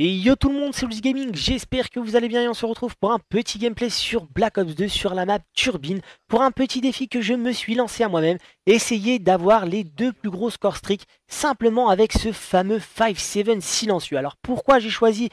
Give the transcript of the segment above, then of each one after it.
Et yo tout le monde, c'est Luis Gaming, j'espère que vous allez bien et on se retrouve pour un petit gameplay sur Black Ops 2 sur la map Turbine, pour un petit défi que je me suis lancé à moi-même, essayer d'avoir les deux plus gros score streaks simplement avec ce fameux 5-7 silencieux. Alors pourquoi j'ai choisi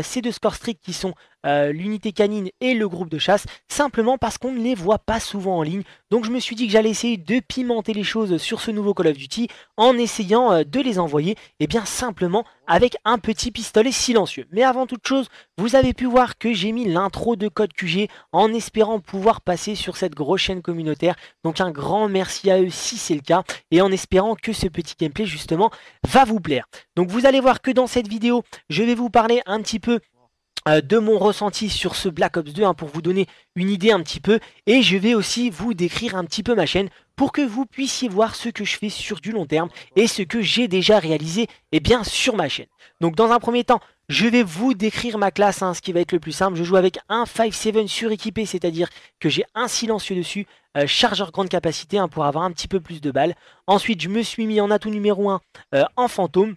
ces deux score streaks qui sont l'unité canine et le groupe de chasse? Simplement parce qu'on ne les voit pas souvent en ligne, donc je me suis dit que j'allais essayer de pimenter les choses sur ce nouveau Call of Duty en essayant de les envoyer et bien simplement avec un petit pistolet silencieux. Mais avant toute chose, vous avez pu voir que j'ai mis l'intro de Code QG en espérant pouvoir passer sur cette grosse chaîne communautaire. Donc un grand merci à eux si c'est le cas et en espérant que ce petit gameplay justement va vous plaire. Donc vous allez voir que dans cette vidéo, je vais vous parler un petit peu de mon ressenti sur ce Black Ops 2 pour vous donner une idée un petit peu, et je vais aussi vous décrire un petit peu ma chaîne pour que vous puissiez voir ce que je fais sur du long terme et ce que j'ai déjà réalisé bien sur ma chaîne. Donc dans un premier temps, je vais vous décrire ma classe, ce qui va être le plus simple. Je joue avec un 5-7 suréquipé, c'est-à-dire que j'ai un silencieux dessus, chargeur grande capacité pour avoir un petit peu plus de balles. Ensuite, je me suis mis en atout numéro 1 en fantôme,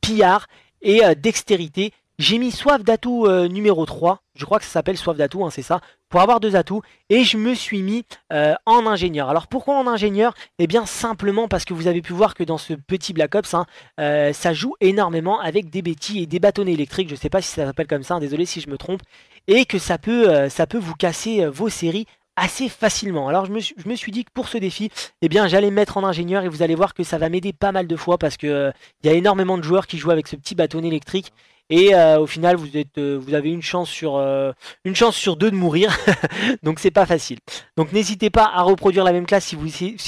pillard et dextérité. J'ai mis soif d'atout numéro 3, je crois que ça s'appelle soif d'atout, c'est ça, pour avoir deux atouts, et je me suis mis en ingénieur. Alors pourquoi en ingénieur? Eh bien simplement parce que vous avez pu voir que dans ce petit Black Ops, ça joue énormément avec des bêtis et des bâtonnets électriques, je sais pas si ça s'appelle comme ça, désolé si je me trompe, et que ça peut vous casser vos séries assez facilement. Alors je me suis dit que pour ce défi, eh bien j'allais me mettre en ingénieur et vous allez voir que ça va m'aider pas mal de fois parce que il y a énormément de joueurs qui jouent avec ce petit bâtonnet électrique et au final vous avez une chance sur deux de mourir donc c'est pas facile. Donc n'hésitez pas à reproduire la même classe si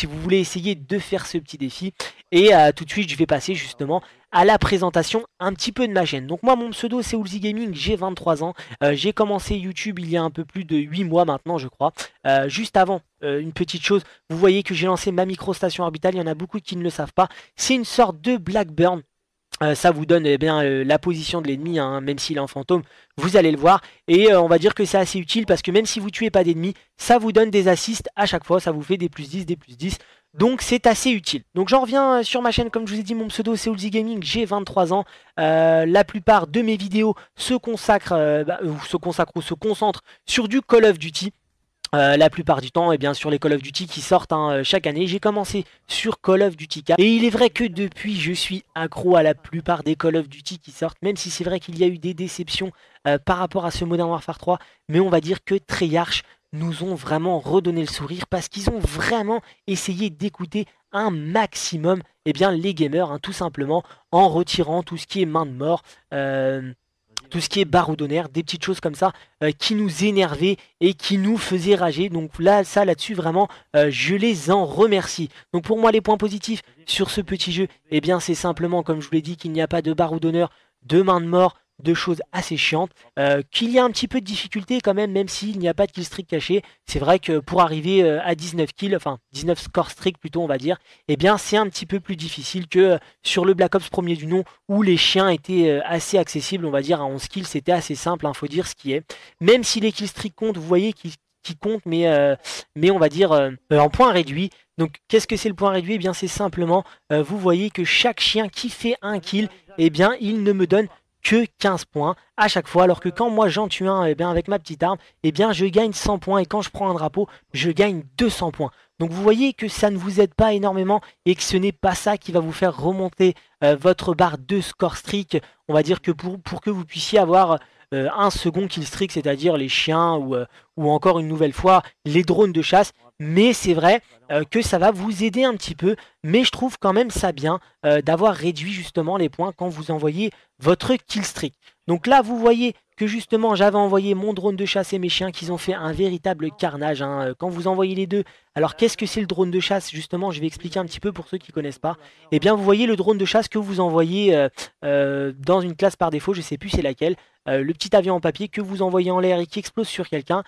vous voulez essayer de faire ce petit défi et tout de suite je vais passer justement à la présentation un petit peu de ma chaîne. Donc moi mon pseudo c'est Ulzi Gaming, j'ai 23 ans, j'ai commencé YouTube il y a un peu plus de 8 mois maintenant je crois. Juste avant, une petite chose, vous voyez que j'ai lancé ma microstation orbitale, il y en a beaucoup qui ne le savent pas, c'est une sorte de Blackburn. Ça vous donne la position de l'ennemi, même s'il est en fantôme, vous allez le voir. Et on va dire que c'est assez utile parce que même si vous tuez pas d'ennemis, ça vous donne des assists à chaque fois, ça vous fait des plus 10, des plus 10. Donc c'est assez utile. Donc j'en reviens sur ma chaîne, comme je vous ai dit, mon pseudo c'est Ulzi Gaming, j'ai 23 ans. La plupart de mes vidéos se concentrent sur du Call of Duty. La plupart du temps, sur les Call of Duty qui sortent chaque année. J'ai commencé sur Call of Duty 4. Et il est vrai que depuis, je suis accro à la plupart des Call of Duty qui sortent. Même si c'est vrai qu'il y a eu des déceptions par rapport à ce Modern Warfare 3. Mais on va dire que Treyarch nous ont vraiment redonné le sourire parce qu'ils ont vraiment essayé d'écouter un maximum les gamers, tout simplement, en retirant tout ce qui est main de mort. Tout ce qui est baroudonnaire, des petites choses comme ça qui nous énervaient et qui nous faisaient rager. Donc là, ça là-dessus, vraiment, je les en remercie. Donc pour moi, les points positifs sur ce petit jeu, c'est simplement, comme je vous l'ai dit, qu'il n'y a pas de baroudonneur, de main de mort, de choses assez chiantes, qu'il y a un petit peu de difficulté quand même, même s'il n'y a pas de kill streak caché. C'est vrai que pour arriver à 19 kills, enfin 19 score streak plutôt on va dire, c'est un petit peu plus difficile que sur le Black Ops premier du nom où les chiens étaient assez accessibles, on va dire à 11 kills, c'était assez simple, faut dire ce qui est. Même si les kill streak comptent, vous voyez qui comptent, mais on va dire en point réduit. Donc qu'est-ce que c'est le point réduit? C'est simplement, vous voyez que chaque chien qui fait un kill, il ne me donne que 15 points à chaque fois, alors que quand moi j'en tue un avec ma petite arme, je gagne 100 points, et quand je prends un drapeau, je gagne 200 points. Donc vous voyez que ça ne vous aide pas énormément et que ce n'est pas ça qui va vous faire remonter votre barre de score streak. On va dire que pour que vous puissiez avoir un second kill streak, c'est-à-dire les chiens ou encore une nouvelle fois les drones de chasse. Mais c'est vrai que ça va vous aider un petit peu, mais je trouve quand même ça bien d'avoir réduit justement les points quand vous envoyez votre kill streak. Donc là vous voyez que justement j'avais envoyé mon drone de chasse et mes chiens qu'ils ont fait un véritable carnage quand vous envoyez les deux. Alors qu'est-ce que c'est le drone de chasse? Justement je vais expliquer un petit peu pour ceux qui ne connaissent pas. Vous voyez le drone de chasse que vous envoyez dans une classe par défaut, je sais plus c'est laquelle. Le petit avion en papier que vous envoyez en l'air et qui explose sur quelqu'un,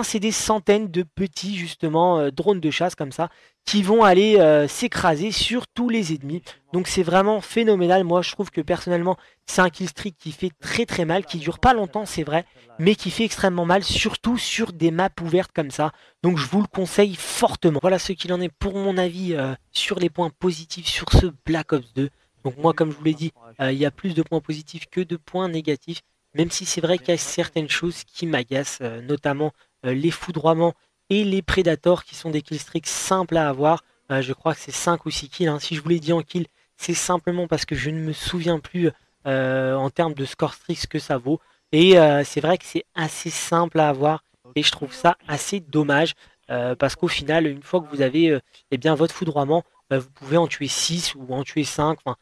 c'est des centaines de petits justement drones de chasse comme ça qui vont aller s'écraser sur tous les ennemis. Donc c'est vraiment phénoménal. Moi je trouve que personnellement c'est un kill streak qui fait très très mal, qui dure pas longtemps c'est vrai, mais qui fait extrêmement mal, surtout sur des maps ouvertes comme ça. Donc je vous le conseille fortement. Voilà ce qu'il en est pour mon avis sur les points positifs sur ce Black Ops 2. Donc moi, comme je vous l'ai dit, il y a plus de points positifs que de points négatifs, même si c'est vrai qu'il y a certaines choses qui m'agacent, notamment les foudroiements et les prédators qui sont des killstreaks simples à avoir. Je crois que c'est 5 ou 6 kills, hein. Si je vous l'ai dit en kill, c'est simplement parce que je ne me souviens plus en termes de score streak ce que ça vaut. Et c'est vrai que c'est assez simple à avoir et je trouve ça assez dommage parce qu'au final, une fois que vous avez eh bien, votre foudroiement, vous pouvez en tuer 6 ou en tuer 5. Enfin,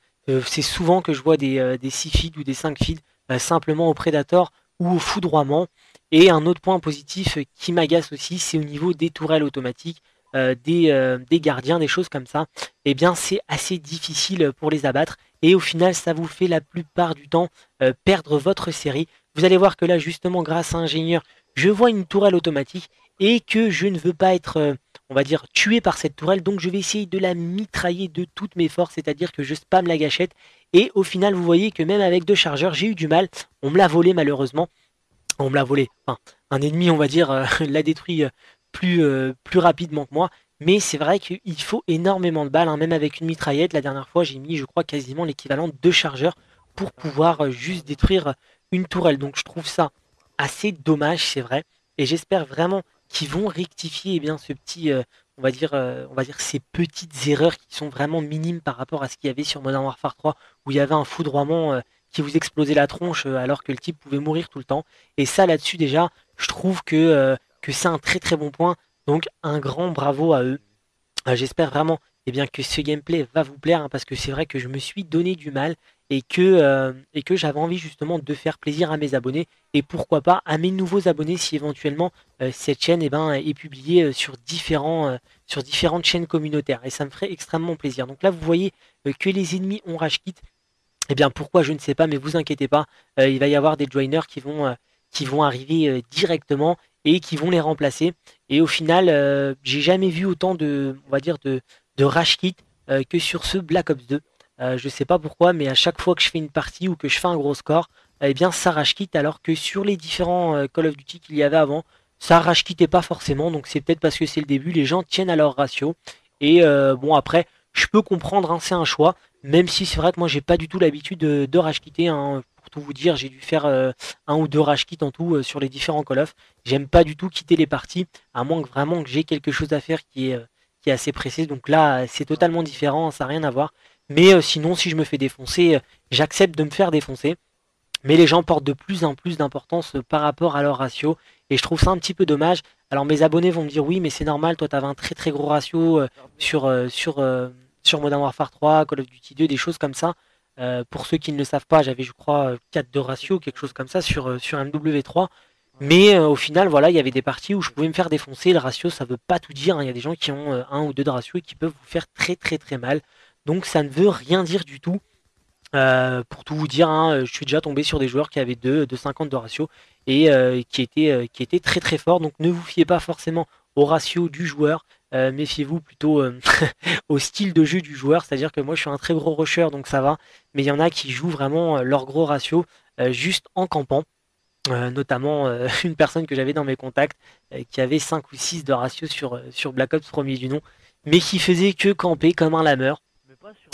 c'est souvent que je vois des 6 feeds ou des 5 feeds simplement au Predator ou au foudroiement. Et un autre point positif qui m'agace aussi, c'est au niveau des tourelles automatiques, des gardiens, des choses comme ça. Eh bien, c'est assez difficile pour les abattre. Et au final, ça vous fait la plupart du temps perdre votre série. Vous allez voir que là, justement, grâce à Ingénieur, je vois une tourelle automatique et que je ne veux pas être, on va dire, tué par cette tourelle. Donc, je vais essayer de la mitrailler de toutes mes forces, c'est-à-dire que je spam la gâchette. Et au final, vous voyez que même avec 2 chargeurs, j'ai eu du mal. On me l'a volé malheureusement. On me l'a volé. Enfin, un ennemi, on va dire, l'a détruit plus rapidement que moi. Mais c'est vrai qu'il faut énormément de balles, hein. Même avec une mitraillette, la dernière fois, j'ai mis, je crois, quasiment l'équivalent de 2 chargeurs pour pouvoir juste détruire une tourelle. Donc je trouve ça assez dommage, c'est vrai. Et j'espère vraiment qu'ils vont rectifier eh bien, ce petit, on va dire ces petites erreurs qui sont vraiment minimes par rapport à ce qu'il y avait sur Modern Warfare 3, où il y avait un foudroiement qui vous explosait la tronche alors que le type pouvait mourir tout le temps. Et ça, là-dessus, déjà, je trouve que c'est un très très bon point. Donc un grand bravo à eux. J'espère vraiment eh bien, que ce gameplay va vous plaire, hein, parce que c'est vrai que je me suis donné du mal et que j'avais envie justement de faire plaisir à mes abonnés et pourquoi pas à mes nouveaux abonnés si éventuellement cette chaîne eh ben, est publiée sur différentes chaînes communautaires et ça me ferait extrêmement plaisir. Donc là vous voyez que les ennemis ont rage quit. Eh bien pourquoi je ne sais pas, mais vous inquiétez pas, il va y avoir des joiners qui vont arriver directement et qui vont les remplacer. Et au final, j'ai jamais vu autant de, on va dire, de rage kit que sur ce Black Ops 2. Je sais pas pourquoi, mais à chaque fois que je fais une partie ou que je fais un gros score, eh bien ça rage kit, alors que sur les différents Call of Duty qu'il y avait avant, ça rage quitait pas forcément. Donc c'est peut-être parce que c'est le début, les gens tiennent à leur ratio. Et bon après, je peux comprendre, hein, c'est un choix. Même si c'est vrai que moi j'ai pas du tout l'habitude de rage quitter, hein. Pour tout vous dire, j'ai dû faire un ou deux rage quits en tout sur les différents Call of. J'aime pas du tout quitter les parties, à moins que vraiment que j'ai quelque chose à faire qui est assez précis. Donc là, c'est totalement différent, ça n'a rien à voir. Mais sinon, si je me fais défoncer, j'accepte de me faire défoncer. Mais les gens portent de plus en plus d'importance par rapport à leur ratio. Et je trouve ça un petit peu dommage. Alors mes abonnés vont me dire oui, mais c'est normal, toi tu avais un très très gros ratio sur Modern Warfare 3, Call of Duty 2, des choses comme ça. Pour ceux qui ne le savent pas, j'avais je crois 4 de ratio, quelque chose comme ça sur MW3. Mais au final, voilà, il y avait des parties où je pouvais me faire défoncer. Le ratio, ça veut pas tout dire, hein. Il y a des gens qui ont 1 ou 2 de ratio et qui peuvent vous faire très très très mal. Donc ça ne veut rien dire du tout. Pour tout vous dire, hein, je suis déjà tombé sur des joueurs qui avaient 2,50 de ratio et qui étaient très très forts. Donc ne vous fiez pas forcément au ratio du joueur, méfiez-vous plutôt au style de jeu du joueur. C'est-à-dire que moi je suis un très gros rusher donc ça va, mais il y en a qui jouent vraiment leur gros ratio juste en campant. Notamment une personne que j'avais dans mes contacts qui avait 5 ou 6 de ratio sur Black Ops premier du nom, mais qui faisait que camper comme un lameur.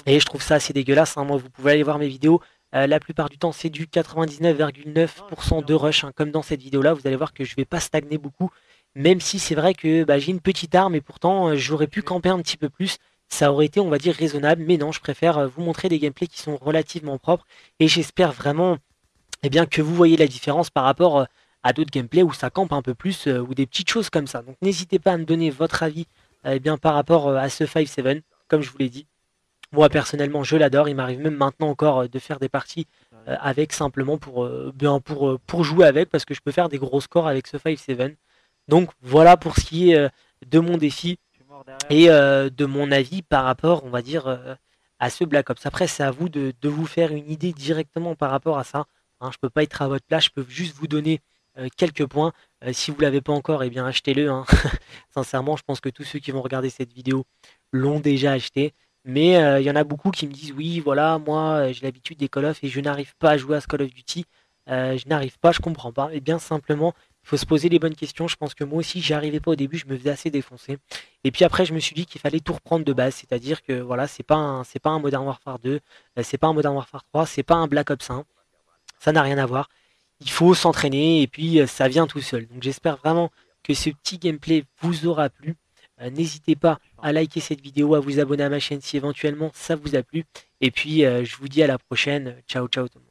Et je trouve ça assez dégueulasse, hein. Moi, vous pouvez aller voir mes vidéos. La plupart du temps, c'est du 99,9% de rush, hein. Comme dans cette vidéo-là, vous allez voir que je vais pas stagner beaucoup. Même si c'est vrai que bah, j'ai une petite arme et pourtant j'aurais pu camper un petit peu plus. Ça aurait été, on va dire, raisonnable. Mais non, je préfère vous montrer des gameplays qui sont relativement propres. Et j'espère vraiment eh bien, que vous voyez la différence par rapport à d'autres gameplays où ça campe un peu plus ou des petites choses comme ça. Donc n'hésitez pas à me donner votre avis eh bien, par rapport à ce 5-7, comme je vous l'ai dit. Moi personnellement je l'adore, il m'arrive même maintenant encore de faire des parties avec simplement pour jouer avec parce que je peux faire des gros scores avec ce 5-7. Donc voilà pour ce qui est de mon défi et de mon avis par rapport on va dire à ce Black Ops. Après c'est à vous de vous faire une idée directement par rapport à ça. Hein, je peux pas être à votre place, je peux juste vous donner quelques points. Si vous l'avez pas encore, eh bien achetez-le, hein. Sincèrement, je pense que tous ceux qui vont regarder cette vidéo l'ont déjà acheté. Mais il y en a beaucoup qui me disent oui, voilà, moi j'ai l'habitude des Call of et je n'arrive pas à jouer à ce Call of Duty. Je n'arrive pas, je comprends pas. Et bien simplement Il faut se poser les bonnes questions. Je pense que moi aussi, j'y arrivais pas au début, je me faisais assez défoncer. Et puis après, je me suis dit qu'il fallait tout reprendre de base, c'est-à-dire que voilà, c'est pas un Modern Warfare 2, c'est pas un Modern Warfare 3, c'est pas un Black Ops 1, ça n'a rien à voir. Il faut s'entraîner et puis ça vient tout seul. Donc j'espère vraiment que ce petit gameplay vous aura plu. N'hésitez pas à liker cette vidéo, à vous abonner à ma chaîne si éventuellement ça vous a plu. Et puis je vous dis à la prochaine. Ciao ciao tout le monde.